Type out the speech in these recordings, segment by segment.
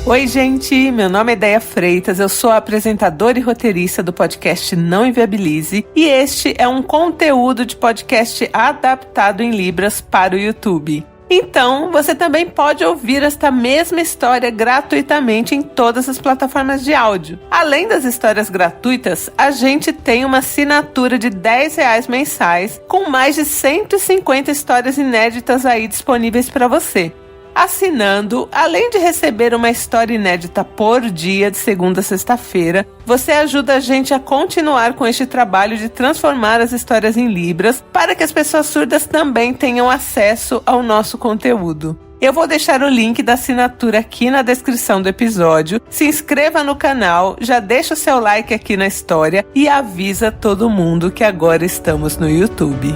Oi, gente! Meu nome é Déia Freitas, eu sou a apresentadora e roteirista do podcast Não Inviabilize e este é um conteúdo de podcast adaptado em Libras para o YouTube. Então, você também pode ouvir esta mesma história gratuitamente em todas as plataformas de áudio. Além das histórias gratuitas, a gente tem uma assinatura de R$10 mensais com mais de 150 histórias inéditas aí disponíveis para você. Assinando, além de receber uma história inédita por dia de segunda a sexta-feira, você ajuda a gente a continuar com este trabalho de transformar as histórias em Libras para que as pessoas surdas também tenham acesso ao nosso conteúdo. Eu vou deixar o link da assinatura aqui na descrição do episódio. Se inscreva no canal, já deixa o seu like aqui na história e avisa todo mundo que agora estamos no YouTube.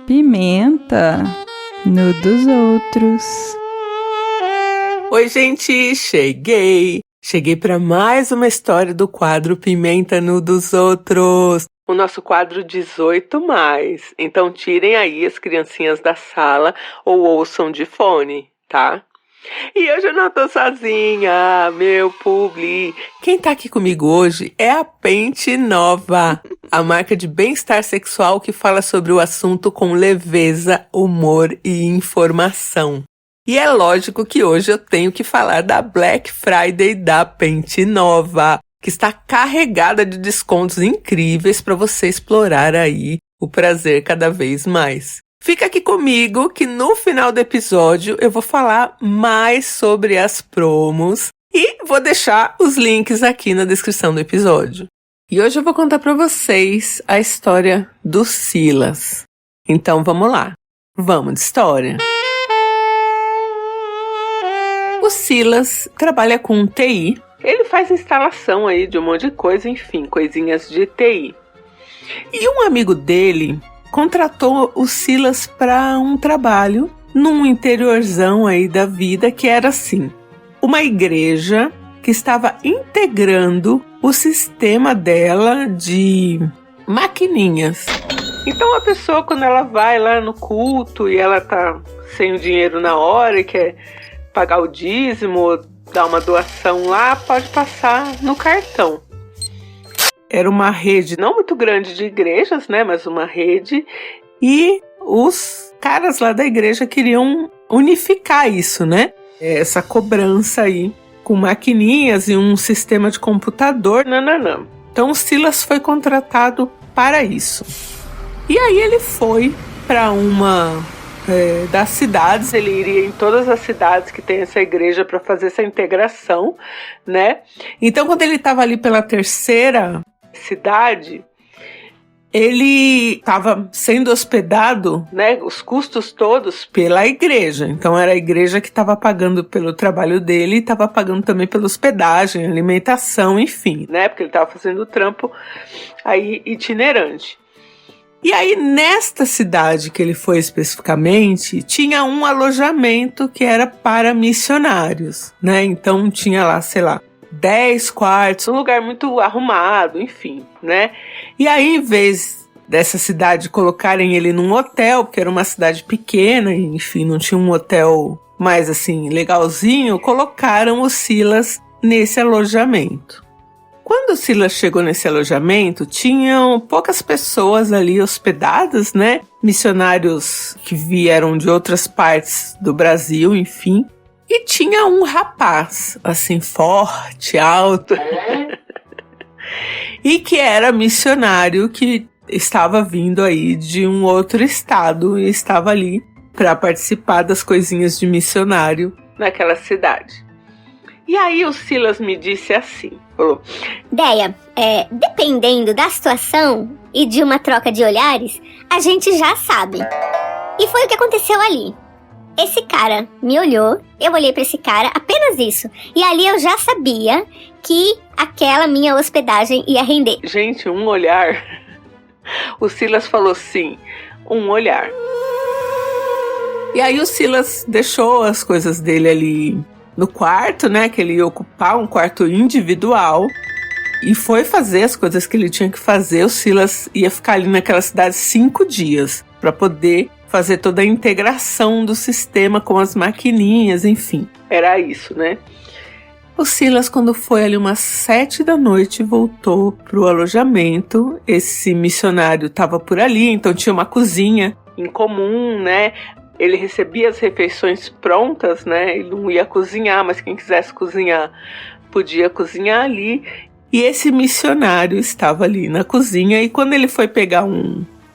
Pimenta no dos outros. Oi, gente, cheguei para mais uma história do quadro Pimenta no dos outros. O nosso quadro 18+. Então tirem aí as criancinhas da sala ou ouçam de fone, tá? E hoje eu não tô sozinha, meu publi. Quem tá aqui comigo hoje é a Pente Nova, a marca de bem-estar sexual que fala sobre o assunto com leveza, humor e informação. E é lógico que hoje eu tenho que falar da Black Friday da Pente Nova, que está carregada de descontos incríveis para você explorar aí o prazer cada vez mais. Fica aqui comigo que no final do episódio eu vou falar mais sobre as promos e vou deixar os links aqui na descrição do episódio. E hoje eu vou contar para vocês a história do Silas. Então vamos lá, vamos de história. O Silas trabalha com TI, ele faz instalação aí de um monte de coisa, enfim, coisinhas de TI. E um amigo dele contratou o Silas para um trabalho num interiorzão aí da vida que era assim, uma igreja que estava integrando o sistema dela de maquininhas. Então a pessoa, quando ela vai lá no culto e ela tá sem o dinheiro na hora e quer pagar o dízimo ou dar uma doação lá, pode passar no cartão. Era uma rede não muito grande de igrejas, né, mas uma rede, e os caras lá da igreja queriam unificar isso, né, essa cobrança aí, com maquininhas e um sistema de computador, nananã. Então o Silas foi contratado para isso. E aí ele foi para uma das cidades, ele iria em todas as cidades que tem essa igreja para fazer essa integração, né. Então quando ele estava ali pela terceira cidade, ele estava sendo hospedado, né, os custos todos pela igreja. Então era a igreja que estava pagando pelo trabalho dele e estava pagando também pela hospedagem, alimentação, enfim, né, porque ele estava fazendo o trampo aí itinerante. E aí nesta cidade que ele foi especificamente, tinha um alojamento que era para missionários, né, então tinha lá, sei lá, 10 quartos, um lugar muito arrumado, enfim, né? E aí, em vez dessa cidade colocarem ele num hotel, porque era uma cidade pequena, enfim, não tinha um hotel mais assim, legalzinho, colocaram o Silas nesse alojamento. Quando o Silas chegou nesse alojamento, tinham poucas pessoas ali hospedadas, né? Missionários que vieram de outras partes do Brasil, enfim. E tinha um rapaz, assim, forte, alto, e que era missionário que estava vindo aí de um outro estado e estava ali para participar das coisinhas de missionário naquela cidade. E aí o Silas me disse assim, falou: Déia, dependendo da situação e de uma troca de olhares, a gente já sabe. E foi o que aconteceu ali. Esse cara me olhou, eu olhei pra esse cara, apenas isso. E ali eu já sabia que aquela minha hospedagem ia render. Gente, um olhar. O Silas falou sim, um olhar. E aí o Silas deixou as coisas dele ali no quarto, né? Que ele ia ocupar um quarto individual. e foi fazer as coisas que ele tinha que fazer. O Silas ia ficar ali naquela cidade 5 dias para poder fazer toda a integração do sistema com as maquininhas, enfim. Era isso, né? O Silas, quando foi ali umas 7 da noite, voltou pro alojamento. Esse missionário estava por ali, então tinha uma cozinha em comum, né? Ele recebia as refeições prontas, né? Ele não ia cozinhar, mas quem quisesse cozinhar podia cozinhar ali. E esse missionário estava ali na cozinha, e quando ele foi pegar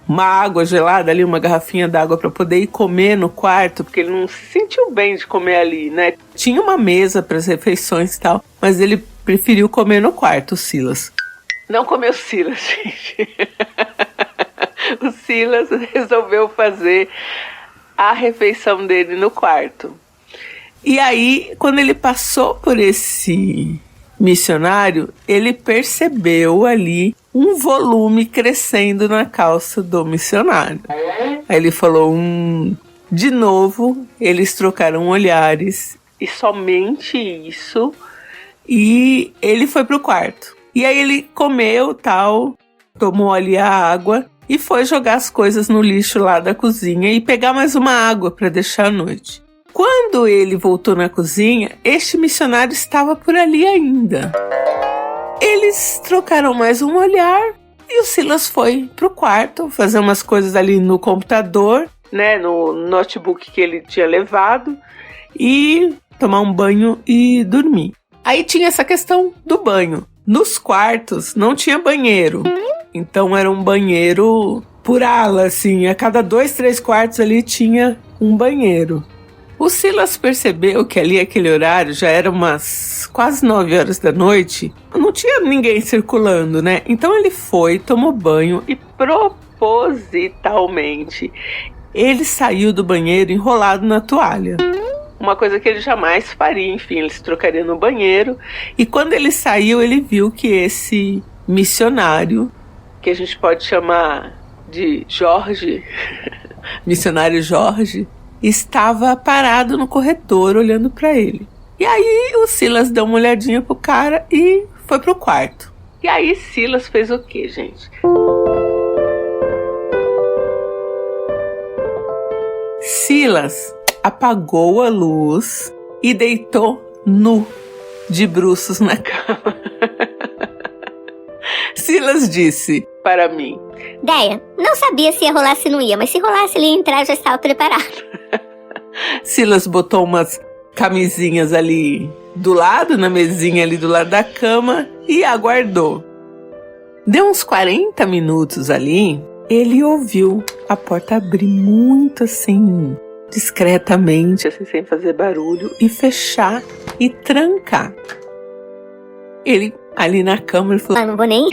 uma água gelada ali, uma garrafinha d'água para poder ir comer no quarto, porque ele não se sentiu bem de comer ali, né? Tinha uma mesa para as refeições e tal, mas ele preferiu comer no quarto, o Silas. Não comeu o Silas, gente. O Silas resolveu fazer a refeição dele no quarto. E aí, quando ele passou por esse missionário, ele percebeu ali um volume crescendo na calça do missionário. Aí ele falou, de novo, eles trocaram olhares, e somente isso, e ele foi pro quarto. E aí ele comeu, tal, tomou ali a água e foi jogar as coisas no lixo lá da cozinha e pegar mais uma água para deixar à noite. Quando ele voltou na cozinha, este missionário estava por ali ainda. Eles trocaram mais um olhar e o Silas foi pro quarto fazer umas coisas ali no computador, né, no notebook que ele tinha levado, e tomar um banho e dormir. Aí tinha essa questão do banho. Nos quartos não tinha banheiro, então era um banheiro por ala, assim, a cada 2, 3 quartos ali tinha um banheiro. O Silas percebeu que ali, aquele horário, já era umas quase 9 horas da noite, não tinha ninguém circulando, né? Então ele foi, tomou banho e propositalmente ele saiu do banheiro enrolado na toalha. Uma coisa que ele jamais faria, enfim, ele se trocaria no banheiro. E quando ele saiu, ele viu que esse missionário, que a gente pode chamar de Jorge, missionário Jorge, estava parado no corredor olhando para ele. E aí o Silas deu uma olhadinha pro cara e foi pro quarto. E aí Silas fez o quê, gente? Silas apagou a luz e deitou nu, de bruços na cama. Silas disse para mim: Deia, não sabia se ia rolar, se não ia, mas se rolasse ele ia entrar, já estava preparado. Silas botou umas camisinhas ali do lado, na mesinha ali do lado da cama, e aguardou. Deu uns 40 minutos ali, ele ouviu a porta abrir muito assim, discretamente, assim, sem fazer barulho, e fechar e trancar. Ele, ali na cama, ele falou: não vou nem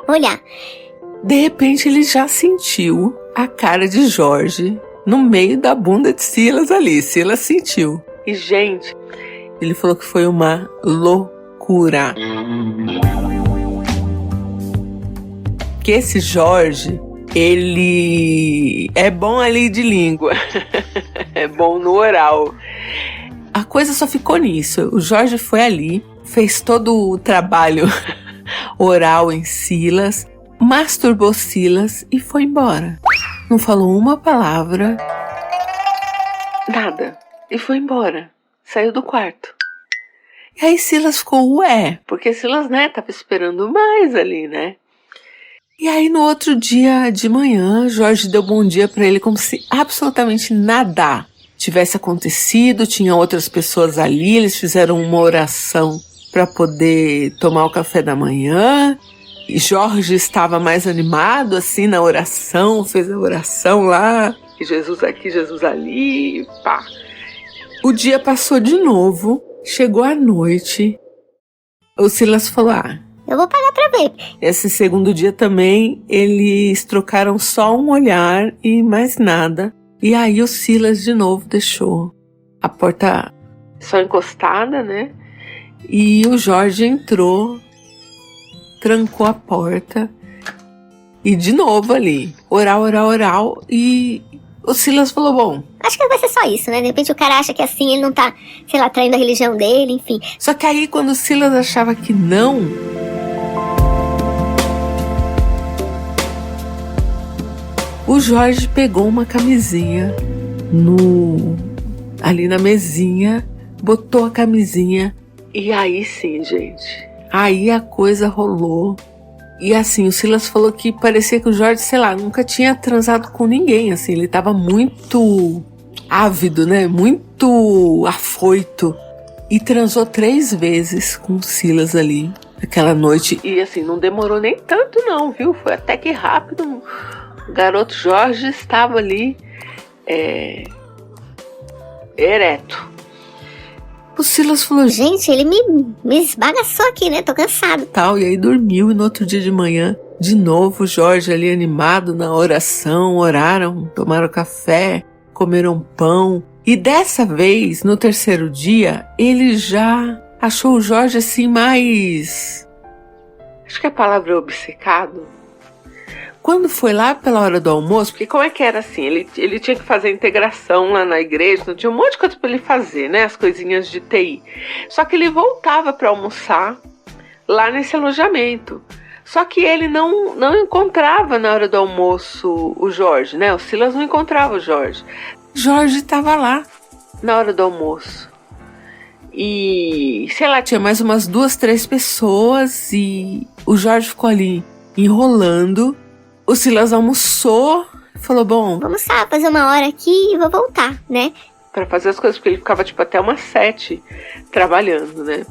olhar. De repente ele já sentiu a cara de Jorge no meio da bunda de Silas ali. Silas sentiu. E, gente, ele falou que foi uma loucura. Que esse Jorge, ele é bom ali de língua. É bom no oral. A coisa só ficou nisso. O Jorge foi ali, fez todo o trabalho oral em Silas, masturbou Silas e foi embora. Não falou uma palavra, nada, e foi embora. Saiu do quarto. E aí Silas ficou, ué, porque Silas, né, tava esperando mais ali, né? E aí no outro dia de manhã, Jorge deu bom dia pra ele como se absolutamente nada tivesse acontecido. Tinha outras pessoas ali, eles fizeram uma oração para poder tomar o café da manhã. E Jorge estava mais animado assim na oração, fez a oração lá, e Jesus aqui, Jesus ali, pá. O dia passou de novo, chegou a noite, o Silas falou, eu vou pagar pra ver. Esse segundo dia também, eles trocaram só um olhar e mais nada. E aí o Silas de novo deixou a porta só encostada, né? E o Jorge entrou, trancou a porta e de novo ali, oral, e o Silas falou, bom... Acho que vai ser só isso, né? De repente o cara acha que assim ele não tá, sei lá, traindo a religião dele, enfim. Só que aí quando o Silas achava que não... O Jorge pegou uma camisinha ali na mesinha, botou a camisinha e aí sim, gente, aí a coisa rolou. E assim, o Silas falou que parecia que o Jorge, sei lá, nunca tinha transado com ninguém, assim, ele tava muito ávido, né, muito afoito. E transou 3 vezes com o Silas ali, aquela noite. E assim, não demorou nem tanto não, viu, foi até que rápido. O garoto Jorge estava ali, ereto. O Silas falou, gente, ele me esbagaçou aqui, né? Tô cansado. Tal, e aí dormiu, e no outro dia de manhã, de novo, o Jorge ali animado na oração, oraram, tomaram café, comeram pão. E dessa vez, no terceiro dia, ele já achou o Jorge assim mais... Acho que a palavra é obcecado. Quando foi lá pela hora do almoço, porque como é que era assim, ele tinha que fazer a integração lá na igreja, então tinha um monte de coisa para ele fazer, né, as coisinhas de TI. Só que ele voltava para almoçar lá nesse alojamento. Só que ele não encontrava na hora do almoço o Jorge, né, o Silas não encontrava o Jorge. Jorge estava lá na hora do almoço. E, sei lá, tinha mais umas 2, 3 pessoas e o Jorge ficou ali enrolando. O Silas almoçou, falou, bom... Vou almoçar, fazer uma hora aqui e vou voltar, né? Pra fazer as coisas, porque ele ficava tipo até umas 7 trabalhando, né?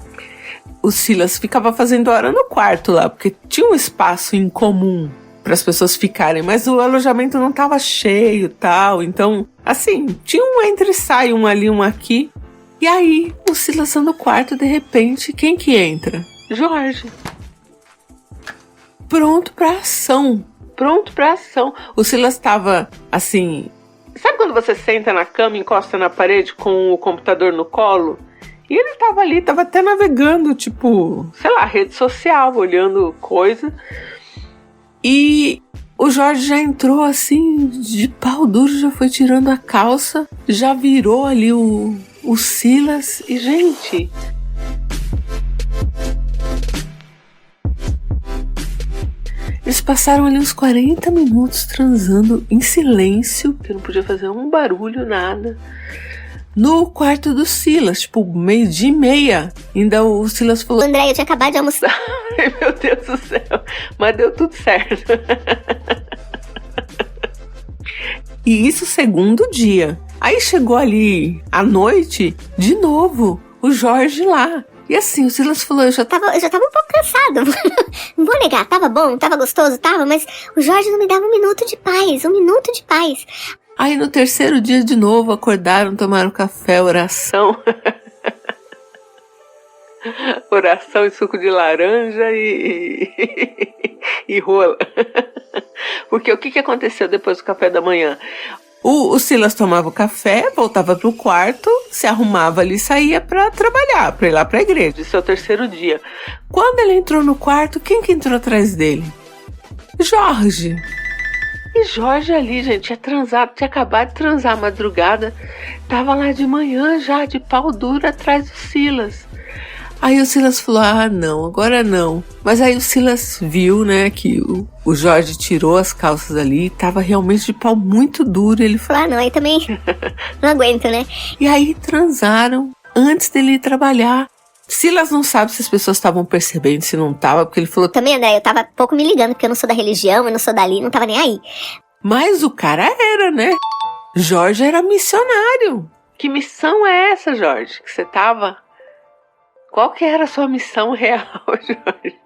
O Silas ficava fazendo hora no quarto lá, porque tinha um espaço em comum para as pessoas ficarem, mas o alojamento não tava cheio e tal, então, assim, tinha um entra e sai, um ali, um aqui. E aí, o Silas no quarto, de repente, quem que entra? Jorge. Pronto pra ação. O Silas estava assim... Sabe quando você senta na cama, encosta na parede com o computador no colo? E ele estava ali, estava até navegando, tipo, sei lá, rede social, olhando coisa. E o Jorge já entrou assim, de pau duro, já foi tirando a calça, já virou ali o Silas. E, gente... Eles passaram ali uns 40 minutos transando em silêncio, que não podia fazer um barulho, nada. No quarto do Silas, tipo, 12:30. Ainda o Silas falou... André, eu tinha acabado de almoçar. Ai, meu Deus do céu. Mas deu tudo certo. E isso segundo dia. Aí chegou ali à noite, de novo, o Jorge lá. E assim, o Silas falou, eu já tava um pouco cansado. Não vou negar, tava bom, tava gostoso, tava, mas o Jorge não me dava um minuto de paz. Aí no terceiro dia de novo, acordaram, tomaram café, oração. Oração e suco de laranja e rola. Porque o que aconteceu depois do café da manhã? O Silas tomava o café, voltava pro quarto, se arrumava ali e saía pra trabalhar, pra ir lá pra igreja. Esse é o terceiro dia. Quando ele entrou no quarto, quem que entrou atrás dele? Jorge. E Jorge ali, gente, tinha transado, tinha acabado de transar à madrugada. Tava lá de manhã já, de pau duro, atrás do Silas. Aí o Silas falou, não, agora não. Mas aí o Silas viu, né, que o Jorge tirou as calças ali, tava realmente de pau muito duro. Ele falou, não, aí também não aguento, né? E aí transaram antes dele ir trabalhar. Silas não sabe se as pessoas estavam percebendo, se não tava, porque ele falou... Também, André, eu tava pouco me ligando, porque eu não sou da religião, eu não sou dali, não tava nem aí. Mas o cara era, né? Jorge era missionário. Que missão é essa, Jorge, que você tava... Qual que era a sua missão real, Jorge?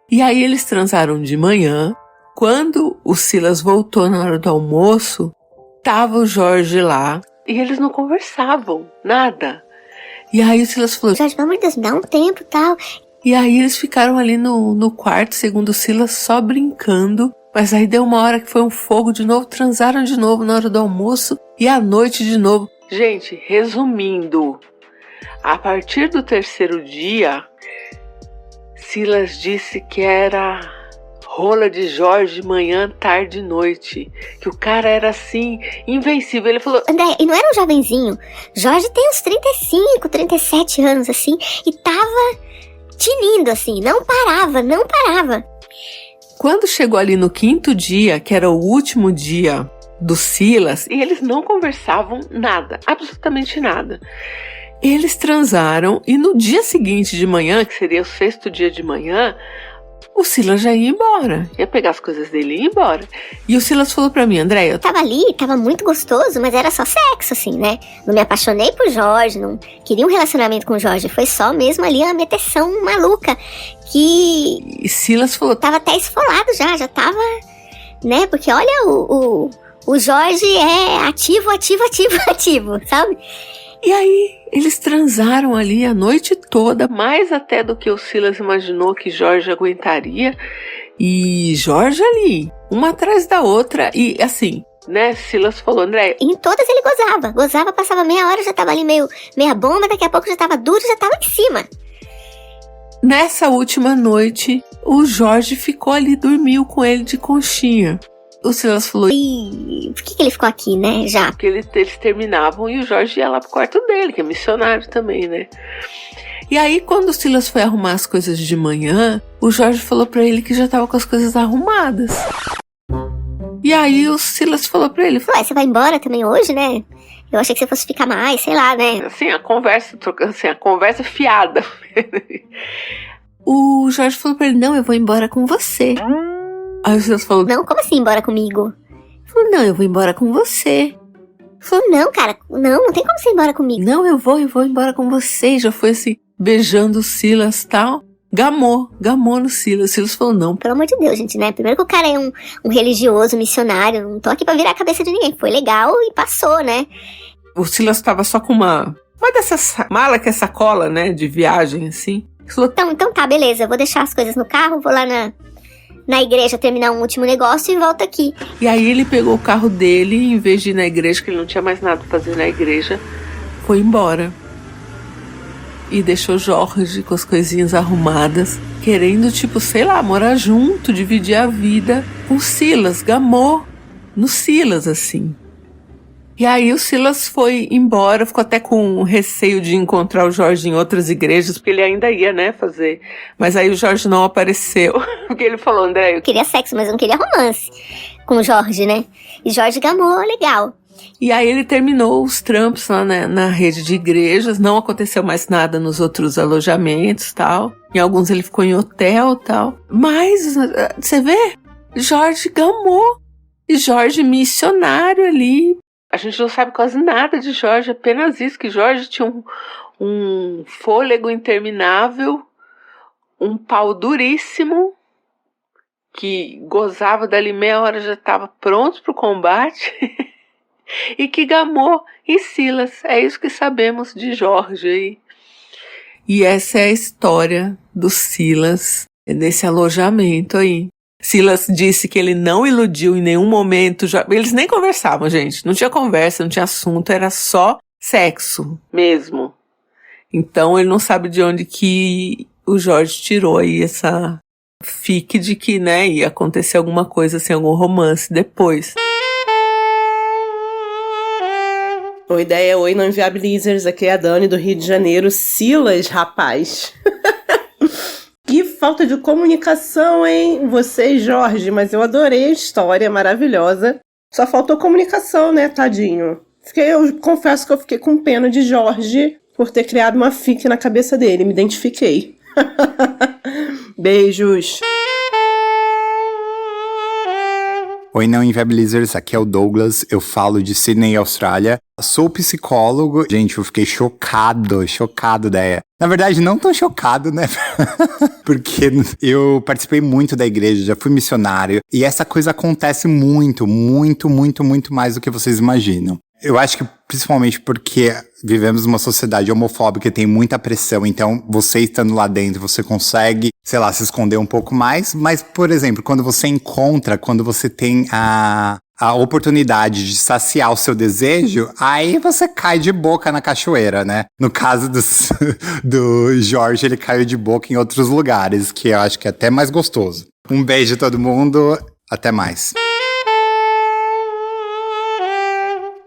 E aí eles transaram de manhã. Quando o Silas voltou na hora do almoço, tava o Jorge lá. E eles não conversavam, nada. E aí o Silas falou... Jorge, pelo amor de Deus, me dá um tempo e tal. E aí eles ficaram ali no quarto, segundo o Silas, só brincando. Mas aí deu uma hora que foi um fogo de novo, transaram de novo na hora do almoço. E à noite de novo. Gente, resumindo... A partir do terceiro dia, Silas disse que era rola de Jorge manhã, tarde e noite. Que o cara era assim, invencível. Ele falou... André, e não era um jovenzinho. Jorge tem uns 35, 37 anos, assim, e tava tinindo, assim, não parava. Quando chegou ali no 5º dia, que era o último dia do Silas, e eles não conversavam nada, absolutamente nada. Eles transaram e no dia seguinte de manhã, que seria o 6º dia de manhã, o Silas já ia embora. Ia pegar as coisas dele e ir embora. E o Silas falou pra mim, Andréia... Tava ali, tava muito gostoso, mas era só sexo, assim, né? Não me apaixonei por Jorge, não queria um relacionamento com o Jorge. Foi só mesmo ali uma meteção maluca. Que... E Silas falou... Tava até esfolado já tava... Né? Porque olha, o Jorge é ativo, sabe? E aí, eles transaram ali a noite toda, mais até do que o Silas imaginou que Jorge aguentaria. E Jorge ali, uma atrás da outra, e assim, né, Silas falou, André... Em todas ele gozava, passava meia hora, já tava ali meia bomba, daqui a pouco já tava duro, já tava em cima. Nessa última noite, o Jorge ficou ali, dormiu com ele de conchinha. O Silas falou... E por que ele ficou aqui, né, já? Porque eles terminavam e o Jorge ia lá pro quarto dele, que é missionário também, né? E aí, quando o Silas foi arrumar as coisas de manhã, o Jorge falou pra ele que já tava com as coisas arrumadas. E aí, o Silas falou pra ele... Ué, você vai embora também hoje, né? Eu achei que você fosse ficar mais, sei lá, né? Assim, a conversa fiada. O Jorge falou pra ele, não, eu vou embora com você. Aí o Silas falou... Não, como assim embora comigo? Ele falou, não, eu vou embora com você. Ele falou, não, cara, não tem como você ir embora comigo. Não, eu vou embora com você. E já foi assim, beijando o Silas e tal. Gamou no Silas. O Silas falou, não. Pelo amor de Deus, gente, né? Primeiro que o cara é um religioso, missionário. Não tô aqui pra virar a cabeça de ninguém. Foi legal e passou, né? O Silas tava só com uma dessas mala que é sacola, né? De viagem, assim. Ele falou, então tá, beleza. Eu vou deixar as coisas no carro, vou lá na igreja terminar um último negócio e volto aqui. E aí ele pegou o carro dele e em vez de ir na igreja, que ele não tinha mais nada pra fazer na igreja, foi embora. E deixou Jorge com as coisinhas arrumadas, querendo, tipo, sei lá, morar junto, dividir a vida com Silas. Gamou no Silas, assim. E aí o Silas foi embora, ficou até com receio de encontrar o Jorge em outras igrejas, porque ele ainda ia, né, fazer. Mas aí o Jorge não apareceu, porque ele falou, André... Eu queria sexo, mas eu não queria romance com o Jorge, né? E Jorge gamou, legal. E aí ele terminou os trampos lá na rede de igrejas, não aconteceu mais nada nos outros alojamentos e tal. Em alguns ele ficou em hotel e tal. Mas, você vê, Jorge gamou. E Jorge missionário ali. A gente não sabe quase nada de Jorge, apenas isso, que Jorge tinha um fôlego interminável, um pau duríssimo, que gozava dali meia hora já estava pronto para o combate, e que gamou em Silas. É isso que sabemos de Jorge aí. E essa é a história do Silas nesse alojamento aí. Silas disse que ele não iludiu em nenhum momento. Eles nem conversavam, gente. Não tinha conversa, não tinha assunto. Era só sexo mesmo. Então ele não sabe de onde que o Jorge tirou aí essa fique de que, né, ia acontecer alguma coisa, assim, algum romance depois. Oi, ideia, oi, não inviabilizers. Aqui é a Dani do Rio de Janeiro. Silas, rapaz. Que falta de comunicação, hein? Você e Jorge, mas eu adorei a história, maravilhosa. Só faltou comunicação, né, tadinho? Eu confesso que eu fiquei com pena de Jorge por ter criado uma fique na cabeça dele. Me identifiquei. Beijos. Oi, não inviabilizers, aqui é o Douglas, eu falo de Sydney, Austrália. Sou psicólogo. Gente, eu fiquei chocado, ideia. Na verdade, não tão chocado, né? Porque eu participei muito da igreja, já fui missionário. E essa coisa acontece muito mais do que vocês imaginam. Eu acho que principalmente porque vivemos numa sociedade homofóbica e tem muita pressão, então você estando lá dentro, você consegue, sei lá, se esconder um pouco mais. Mas, por exemplo, quando você tem a oportunidade de saciar o seu desejo, aí você cai de boca na cachoeira, né? No caso do Jorge, ele caiu de boca em outros lugares, que eu acho que é até mais gostoso. Um beijo todo mundo, até mais.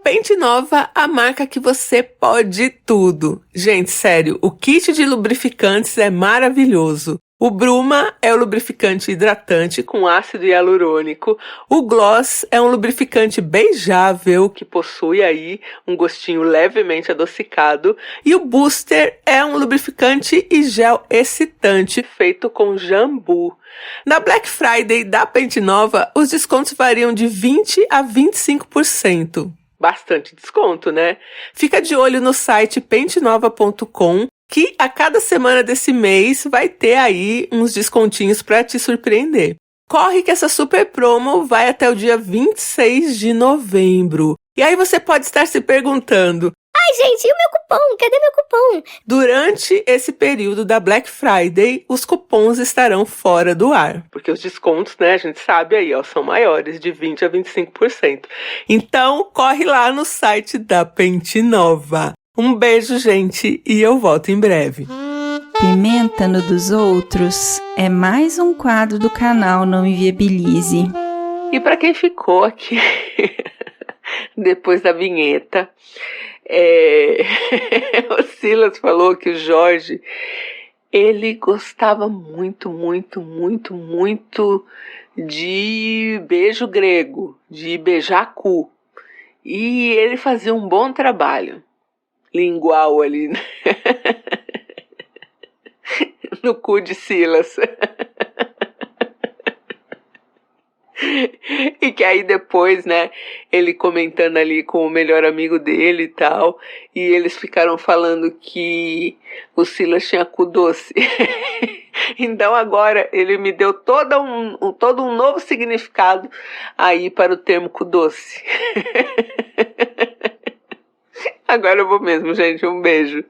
Pente Nova, a marca que você pode tudo. Gente, sério, o kit de lubrificantes é maravilhoso. O Bruma é o lubrificante hidratante com ácido hialurônico. O Gloss é um lubrificante beijável que possui aí um gostinho levemente adocicado. E o Booster é um lubrificante e gel excitante feito com jambu. Na Black Friday da Pente Nova, os descontos variam de 20% a 25%. Bastante desconto, né? Fica de olho no site pentenova.com, que a cada semana desse mês vai ter aí uns descontinhos para te surpreender. Corre que essa super promo vai até o dia 26 de novembro. E aí você pode estar se perguntando: Ai, gente, e o meu cupom? Cadê meu cupom? durante esse período da Black Friday, os cupons estarão fora do ar. Porque os descontos, né, a gente sabe aí, ó, são maiores, de 20% a 25%. Então, corre lá no site da Pente Nova. Um beijo, gente, e eu volto em breve. Pimenta no dos outros é mais um quadro do canal Não Inviabilize. E para quem ficou aqui depois da vinheta, o Silas falou que o Jorge, ele gostava muito, muito, muito, muito de beijo grego, de beijar cu. E ele fazia um bom trabalho lingual ali, né? No cu de Silas. E que aí depois, né, ele comentando ali com o melhor amigo dele e tal, e eles ficaram falando que o Silas tinha cu doce. Então agora ele me deu todo um novo significado aí para o termo cu doce. Agora eu vou mesmo, gente. Um beijo.